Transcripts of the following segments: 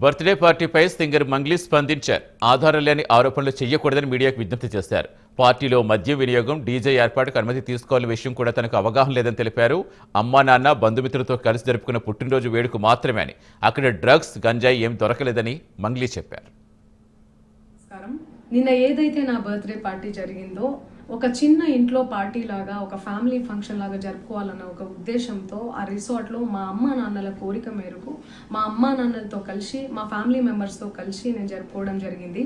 Birthday పార్టీపై singer Mangli స్పందించారు. ఆధారం లేని ఆరోపణలు చేయకూడదని మీడియాకు విజ్ఞప్తి చేశారు. పార్టీలో మద్యం వినియోగం, డీజే ఏర్పాటుకు అనుమతి తీసుకోవాలనే విషయం కూడా తనకు అవగాహన లేదని తెలిపారు. అమ్మా నాన్న బంధుమిత్రులతో కలిసి జరుపుకున్న పుట్టినరోజు వేడుక మాత్రమే అని, అక్కడ డ్రగ్స్ గంజాయి ఏం దొరకలేదని మంగ్లీ చెప్పారు. నిన్న ఏదైతే నా బర్త్డే పార్టీ జరిగిందో ఒక చిన్న ఇంట్లో పార్టీ లాగా, ఒక ఫ్యామిలీ ఫంక్షన్ లాగా జరుపుకోవాలన్న ఒక ఉద్దేశంతో ఆ రిసార్ట్లో మా అమ్మా నాన్నల కోరిక మేరకు మా అమ్మా నాన్నలతో కలిసి, మా ఫ్యామిలీ మెంబర్స్తో కలిసి నేను జరుపుకోవడం జరిగింది.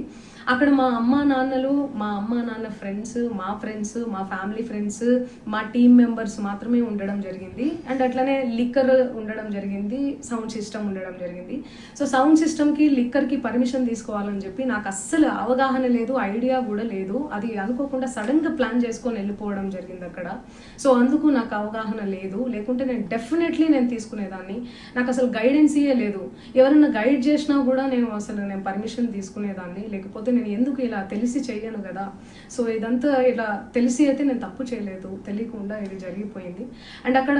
అక్కడ మా అమ్మా నాన్నలు, మా అమ్మా నాన్న ఫ్రెండ్స్, మా ఫ్రెండ్స్, మా ఫ్యామిలీ ఫ్రెండ్స్, మా టీమ్ మెంబర్స్ మాత్రమే ఉండడం జరిగింది. అండ్ అట్లనే లిక్కర్ ఉండడం జరిగింది, సౌండ్ సిస్టమ్ ఉండడం జరిగింది. సో సౌండ్ సిస్టమ్కి, లిక్కర్కి పర్మిషన్ తీసుకోవాలని చెప్పి నాకు అస్సలు అవగాహన లేదు, ఐడియా కూడా లేదు. అది అనుకోకుండా సడన్గా ప్లాన్ చేసుకొని వెళ్ళిపోవడం జరిగింది అక్కడ. సో అందుకు నాకు అవగాహన లేదు, లేకుంటే నేను డెఫినెట్లీ నేను తీసుకునేదాన్ని. నాకు అసలు గైడెన్సీయే లేదు. ఎవరైనా గైడ్ చేసినా కూడా నేను పర్మిషన్ తీసుకునేదాన్ని, లేకపోతే నేను ఎందుకు ఇలా తెలిసి చెయ్యను కదా. సో ఇదంతా ఇలా తెలిసి అయితే నేను తప్పు చేయలేదు, తెలియకుండా ఇది జరిగిపోయింది. అండ్ అక్కడ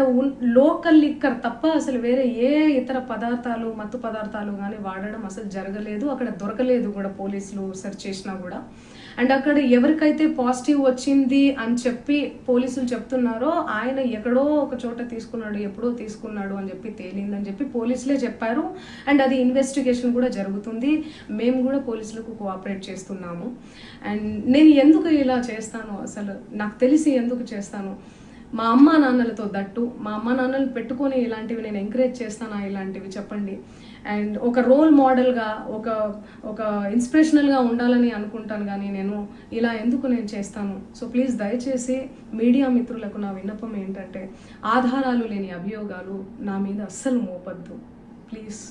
లోకల్ లిక్కర్ తప్ప అసలు వేరే ఏ ఇతర పదార్థాలు, మత్తు పదార్థాలు కానీ వాడడం అసలు జరగలేదు. అక్కడ దొరకలేదు కూడా, పోలీసులు సెర్చ్ చేసినా కూడా. అండ్ అక్కడ ఎవరికైతే పాజిటివ్ వచ్చింది అని చెప్పి పోలీసులు చెప్తున్నారో ఆయన ఎక్కడో ఒక చోట తీసుకున్నాడు, ఎప్పుడో తీసుకున్నాడు అని చెప్పి తేలిందని చెప్పి పోలీసులే చెప్పారు. అండ్ అది ఇన్వెస్టిగేషన్ కూడా జరుగుతుంది. మేము కూడా పోలీసులకు కోఆపరేట్ చేస్తున్నాము. అండ్ నేను ఎందుకు ఇలా చేస్తాను, అసలు నాకు తెలిసి ఎందుకు చేస్తాను, మా అమ్మా నాన్నలతో దట్టు, మా అమ్మా నాన్నలు పెట్టుకొని ఇలాంటివి నేను ఎంకరేజ్ చేస్తానా, ఇలాంటివి చెప్పండి. అండ్ ఒక రోల్ మోడల్గా, ఒక ఇన్స్పిరేషనల్గా ఉండాలని అనుకుంటాను, కానీ నేను ఇలా ఎందుకు నేను చేస్తాను. సో ప్లీజ్ దయచేసి మీడియా మిత్రులకు నా విన్నపం ఏంటంటే, ఆధారాలు లేని అభియోగాలు నా మీద అస్సలు మోపద్దు ప్లీజ్.